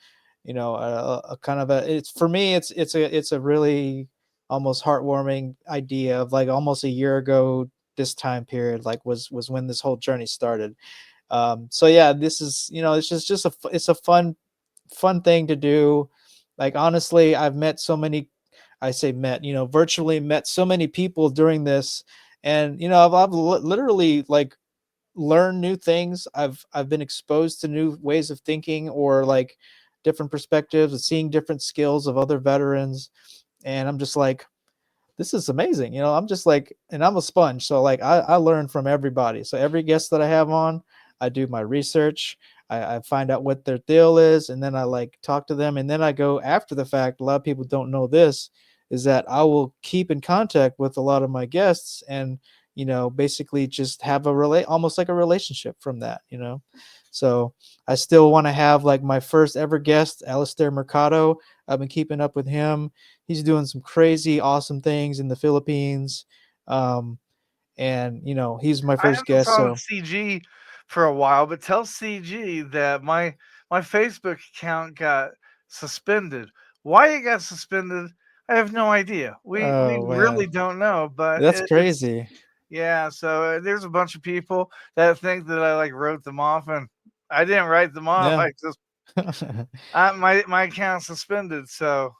kind of a, it's, for me, it's a really almost heartwarming idea of like almost a year ago, this time period, like was when this whole journey started. So yeah, this is, it's just it's a fun thing to do. Like, honestly, I've met so many, I say met, virtually met so many people during this. And, I've literally like learned new things. I've been exposed to new ways of thinking, or like different perspectives, and seeing different skills of other veterans. And I'm just like, this is amazing. I'm just like, and I'm a sponge. So like I learn from everybody. So every guest that I have on, I do my research. I find out what their deal is, and then I like talk to them. And then I go after the fact. A lot of people don't know this, is that I will keep in contact with a lot of my guests, and basically just have almost like a relationship from that. So I still want to have like my first ever guest, Alistair Mercado. I've been keeping up with him. He's doing some crazy, awesome things in the Philippines. And he's my I first haven't guest. followed So CG for a while, but tell CG that my Facebook account got suspended. Why it got suspended, I have no idea. We oh really man, don't know, but that's it's crazy. yeah. So there's a bunch of people that think that I like wrote them off, and I didn't write them off. Yeah. I just my account suspended. So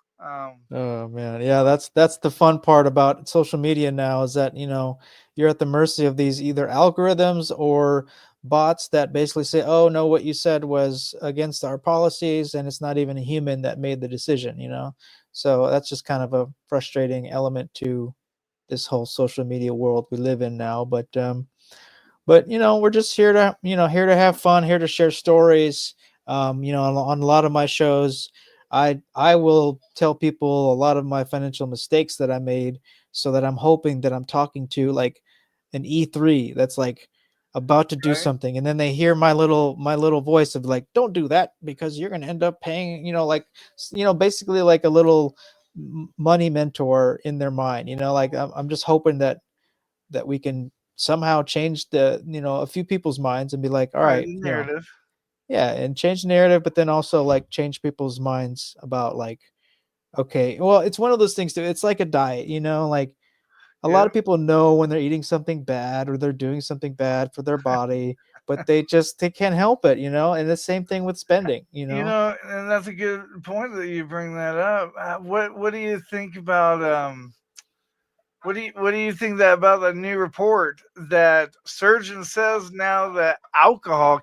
Oh man, yeah, that's the fun part about social media now, is that you're at the mercy of these either algorithms or bots that basically say, "Oh no, what you said was against our policies," and it's not even a human that made the decision. So that's just kind of a frustrating element to this whole social media world we live in now. But we're just here to have fun, here to share stories. On a lot of my shows, I will tell people a lot of my financial mistakes that I made, so that I'm hoping that I'm talking to like an E3 that's like about to do okay. something, and then they hear my little voice of like, don't do that because you're going to end up paying, like basically like a little money mentor in their mind. Like I'm just hoping that we can somehow change a few people's minds, and be like, all Right, right, the narrative. yeah, and change the narrative, but then also like change people's minds about like, okay, well, it's one of those things too. It's like a diet, like a lot Yeah. of people know when they're eating something bad or they're doing something bad for their body, but they can't help it. And the same thing with spending. And that's a good point that you bring that up. What do you think about what do you think that about the new report that surgeon says now that alcohol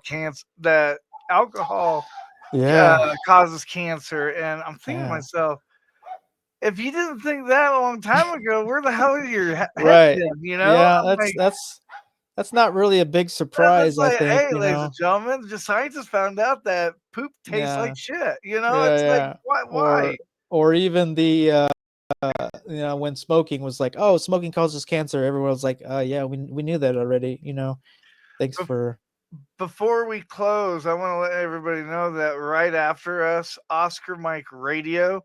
Yeah, causes cancer? And I'm thinking to yeah, myself, if you didn't think that a long time ago, where the hell is your head right, been? yeah, I'm like, that's not really a big that's surprise, I like, think. hey, ladies and gentlemen, just scientists found out that poop tastes like Yeah, shit. yeah, It's like, yeah. why? or Why? or even when smoking was like, oh, smoking causes cancer, everyone was like, yeah, we knew that already. Thanks for. Before we close, I want to let everybody know that right after us, Oscar Mike Radio,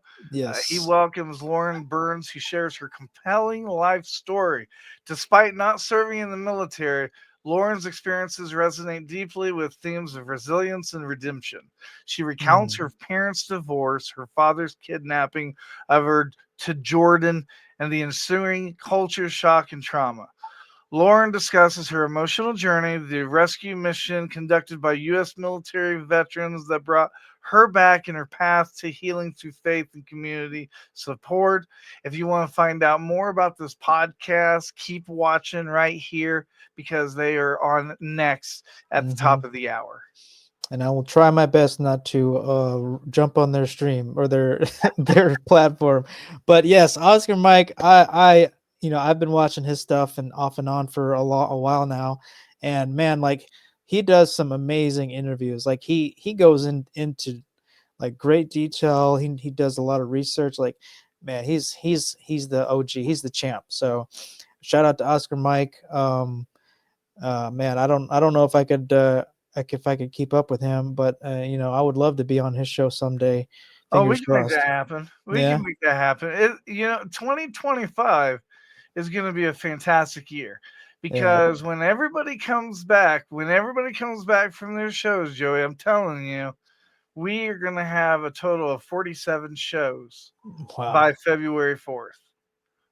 he Yes. welcomes Lauren Burns, who shares her compelling life story. Despite not serving in the military, Lauren's experiences resonate deeply with themes of resilience and redemption. She recounts Mm, her parents' divorce, her father's kidnapping of her to Jordan, and the ensuing culture shock and trauma. Lauren discusses her emotional journey, the rescue mission conducted by U.S. military veterans that brought her back in her path to healing through faith and community support. If you want to find out more about this podcast, keep watching right here because they are on next at the hmm top of the hour. And I will try my best not to jump on their stream or their their platform. But yes, Oscar Mike, I've been watching his stuff and off and on for a while now, and man, like he does some amazing interviews. Like he goes into like great detail. He does a lot of research. Like, man, he's the OG. He's the champ. So shout out to Oscar Mike. Man, I don't know if I could if I could keep up with him, but I would love to be on his show someday. Oh, we Fingers can make that crossed. happen. We Yeah, can make that happen. 2025 is going to be a fantastic year yeah. because when everybody comes back from their shows, Joey, I'm telling you, we are going to have a total of 47 shows by Wow. February 4th.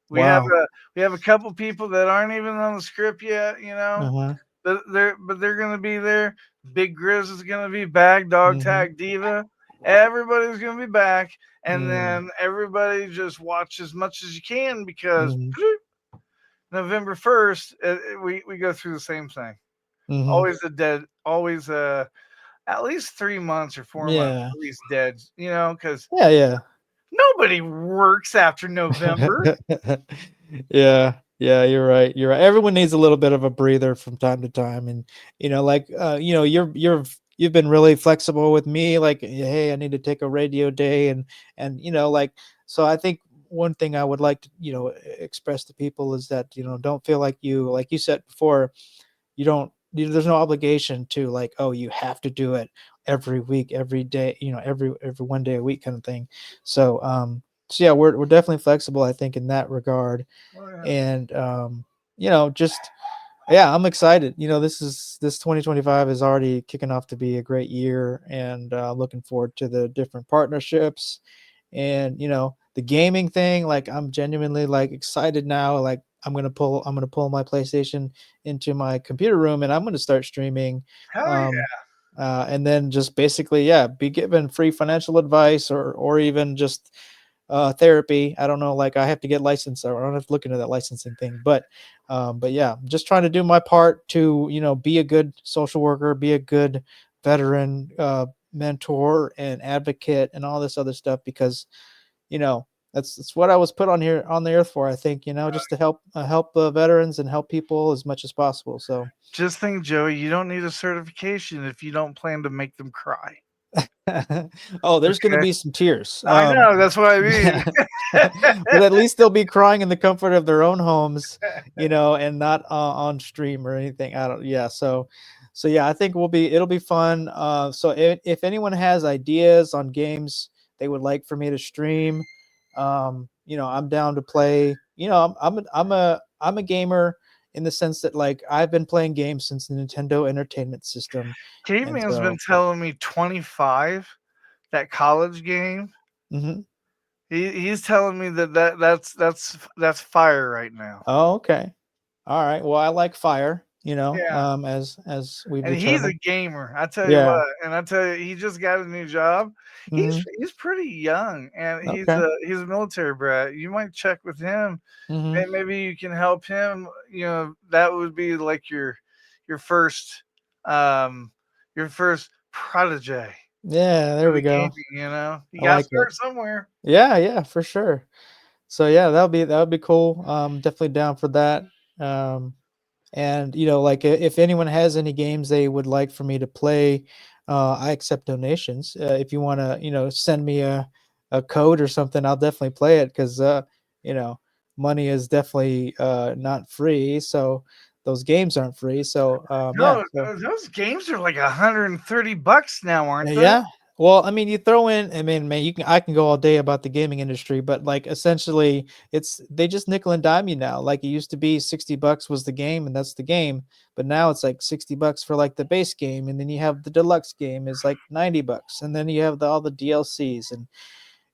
We have Wow. a couple people that aren't even on the script yet, you know. Uh-huh. But they're gonna be there. Big Grizz is gonna be back. Dog Mm-hmm. Tag Diva. Everybody's gonna be back, and Mm-hmm. then everybody just watch as much as you can because Mm-hmm. November 1st, we go through the same thing. Mm-hmm. Always a dead. Always at least 3 months or 4 months Yeah. at least dead. You know, because Yeah, yeah. nobody works after November. Yeah, yeah, you're right. You're right. Everyone needs a little bit of a breather from time to time, and like you've been really flexible with me. Like, hey, I need to take a radio day, and like, so I think one thing I would like to express to people is that don't feel like like you said before, there's no obligation to like, oh, you have to do it every week, every day, every one day a week kind of thing. So yeah, we're definitely flexible, I think, in that regard. Oh, yeah. And just yeah, I'm excited. This 2025 is already kicking off to be a great year, and looking forward to the different partnerships, and the gaming thing. Like, I'm genuinely like excited now. Like, I'm gonna pull my PlayStation into my computer room, and I'm gonna start streaming. Hell yeah. um and then just basically, yeah, be given free financial advice, or even just therapy. I don't know, like, I have to get licensed, so I don't have to look into that licensing thing. But yeah, I'm just trying to do my part to be a good social worker, be a good veteran, mentor and advocate, and all this other stuff, because that's what I was put on here on the earth for, I think, just to help veterans and help people as much as possible. So Just think, Joey, you don't need a certification if you don't plan to make them cry. oh, there's going to Okay. be some tears. I know, that's what I mean. But at least they'll be crying in the comfort of their own homes, and not on stream or anything. I don't. Yeah. So yeah, I think it'll be fun. So if anyone has ideas on games they would like for me to stream, I'm down to play. I'm a gamer in the sense that, like, I've been playing games since the Nintendo Entertainment System, and Caveman's been so. telling me 25, that college game. Mhm. He's telling me that's fire right now. Oh, okay. All right. Well, I like fire, Yeah. as we've And he's a determined. gamer, I tell you Yeah. what. And I tell you, he just got a new job. He's Mhm. he's pretty young, and he's Okay. a he's a military brat. You might check with him, Mhm. and maybe you can help him. That would be like your first um your first protege Yeah, there for we the go. gaming. You I gotta like it. start somewhere. Yeah, yeah, for sure. So yeah, that would be cool. Definitely down for that. Um, and like, if anyone has any games they would like for me to play, I accept donations. If you want to, send me a code or something, I'll definitely play it, because you know, money is definitely not free. So those games aren't free. So yeah. No, So those games are like $130 now, aren't they? yeah. Well, I mean, you throw in, I mean, man, I can go all day about the gaming industry, but like, essentially they just nickel and dime you now. Like, it used to be $60 was the game, and that's the game. But now it's like $60 for like the base game. And then you have the deluxe game is like $90. And then you have all the DLCs, and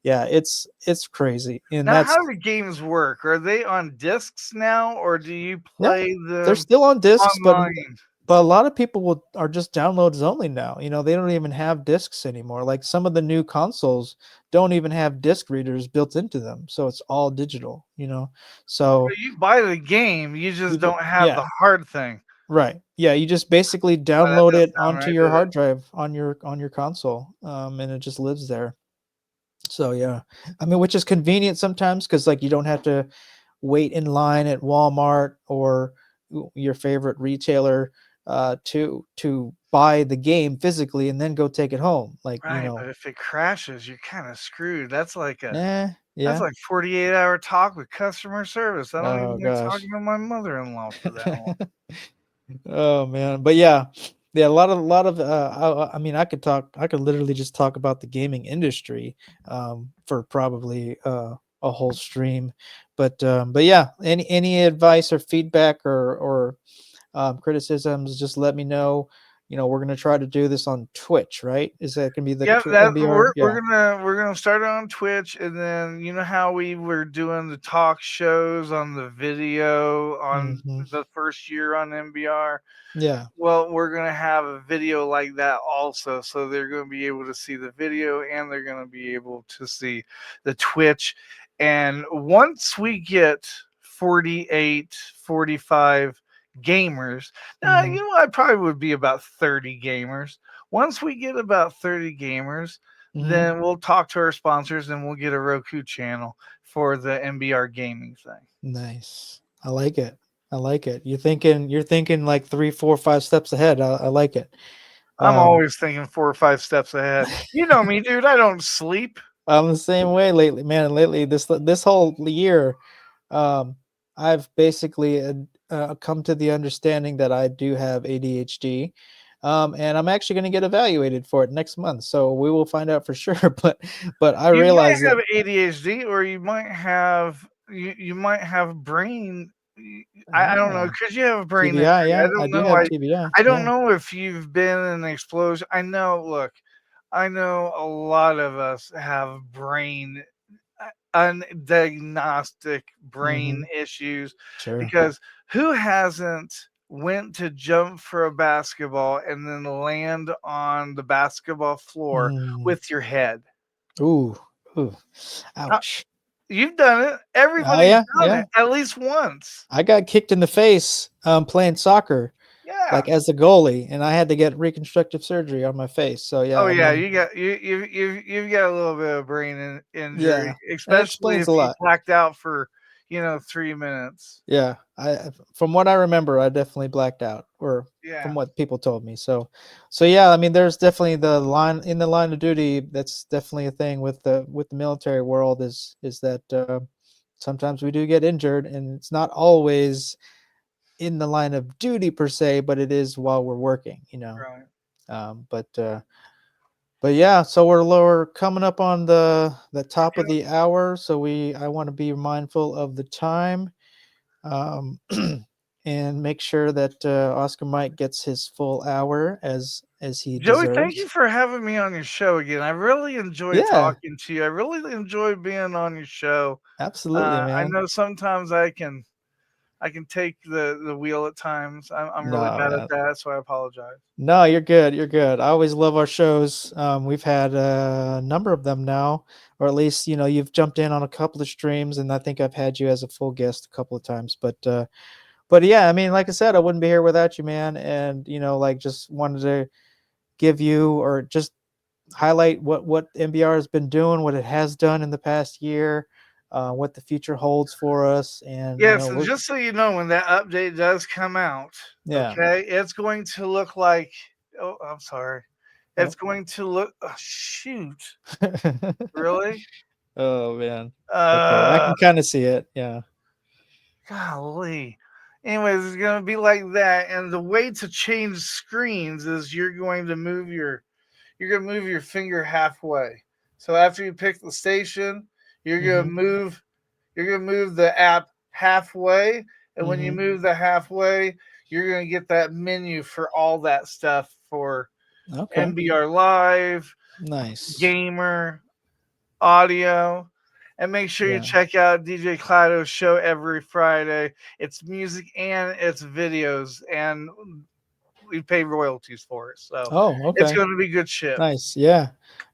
yeah, it's crazy. And Now, that's how do games work? Are they on discs now, or do you no, play they're them still on discs, but online? a lot of people are just downloads only now. They don't even have discs anymore. Like, some of the new consoles don't even have disc readers built into them, so it's all digital. So So you buy the game, you just don't have yeah, the hard thing. right. Yeah, you just basically Oh, that download doesn't it sound onto right, your does it? hard drive on your console, and it just lives there. So yeah, I mean, which is convenient sometimes, because like, you don't have to wait in line at Walmart or your favorite retailer to buy the game physically and then go take it home. Like, Right, but if it crashes, you're kind of screwed. nah, That's yeah. like 48-hour talk with customer service. I don't Oh even like gosh. talking to my mother-in-law for that long. Oh man, but yeah, yeah. A lot of. I mean, I could literally just talk about the gaming industry, for probably a whole stream. But yeah. Any advice or feedback or criticisms, just let me know. we're going to try to do this on Twitch, right? Is that going to be the MBR? Yeah. We're gonna start it on Twitch, and then you know how we were doing the talk shows on the video on the first year on MBR. Yeah. Well, we're gonna have a video like that also, so they're gonna be able to see the video and they're gonna be able to see the Twitch. And once we get 48, 45 gamers, now I probably would be about 30 gamers. Once we get about 30 gamers, then we'll talk to our sponsors and we'll get a Roku channel for the MBR gaming thing. Nice. I like it. You're thinking like 3, 4, 5 steps ahead. I like it. I'm always thinking 4 or 5 steps ahead. You know me, dude. I don't sleep. I'm the same way lately, man. Lately, this whole year, I've basically come to the understanding that I do have ADHD, and I'm actually going to get evaluated for it next month. So we will find out for sure. But I realize you might have ADHD, or you might have brain. I don't know, because you have a brain injury. Yeah, I do have TBI. I don't know if you've been in an explosion. I know a lot of us have undiagnostic brain issues. Sure. Because who hasn't went to jump for a basketball and then land on the basketball floor with your head? Ooh, ouch. You've done it. Everybody's done it at least once. I got kicked in the face playing soccer. Yeah. Like as a goalie, and I had to get reconstructive surgery on my face. So yeah. Oh yeah, you've got a little bit of brain injury, especially if you blacked out for 3 minutes. Yeah, from what I remember, I definitely blacked out, or from what people told me. So yeah, I mean, there's definitely the line of duty. That's definitely a thing with the military world is that sometimes we do get injured, and it's not always in the line of duty per se, but it is while we're working, Right. But yeah, so we're coming up on the top of the hour, so I want to be mindful of the time, and make sure that Oscar Mike gets his full hour as he Joey, deserves. thank you for having me on your show again. I really enjoy talking to you. I really enjoy being on your show. Absolutely, man. I know sometimes I can take the wheel at times. I'm really bad at that, so I apologize. No, you're good. I always love our shows. We've had a number of them now, or at least, you've jumped in on a couple of streams, and I think I've had you as a full guest a couple of times. But yeah, I mean, like I said, I wouldn't be here without you, man. And, just wanted to give you, or just highlight what MBR has been doing, what it has done in the past year. What the future holds for us. And yes, and just so you know, when that update does come out, okay, it's going to look like, I'm sorry, it's going to look, shoot, really? Oh man, okay, I can kind of see it. Yeah, golly. Anyways, it's going to be like that, and the way to change screens is you're going to move your finger halfway. So after you pick the station, you're gonna move the app halfway, and when you move the halfway, you're gonna get that menu for all that stuff for MBR Live, nice, gamer, audio, and make sure you check out DJ Clado's show every Friday. It's music and it's videos, and we pay royalties for it, so it's going to be good shit. Nice, yeah.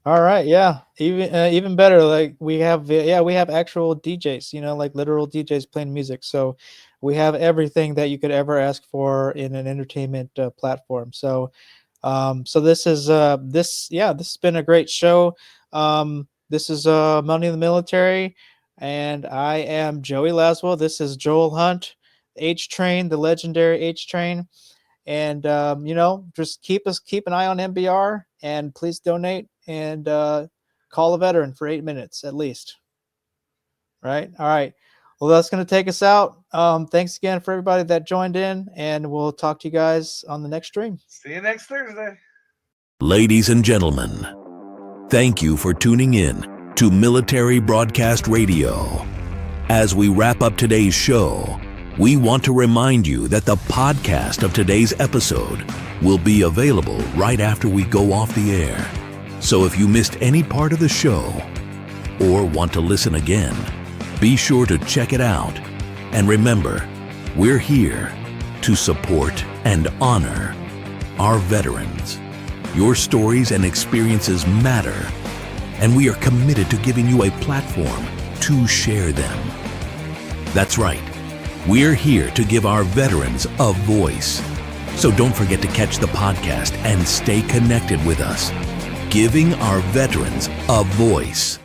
All right, yeah. Even better, like we have actual DJs, like literal DJs playing music. So we have everything that you could ever ask for in an entertainment platform. So this has been a great show. This is Money in the Military, and I am Joey Laswell. This is Joel Hunt, H Train, the legendary H Train. And, just keep an eye on MBR, and please donate and call a veteran for 8 minutes at least. Right. All right. Well, that's going to take us out. Thanks again for everybody that joined in, and we'll talk to you guys on the next stream. See you next Thursday. Ladies and gentlemen, thank you for tuning in to Military Broadcast Radio. As we wrap up today's show, we want to remind you that the podcast of today's episode will be available right after we go off the air. So if you missed any part of the show or want to listen again, be sure to check it out. And remember, we're here to support and honor our veterans. Your stories and experiences matter, and we are committed to giving you a platform to share them. That's right. We're here to give our veterans a voice. So don't forget to catch the podcast and stay connected with us. Giving our veterans a voice.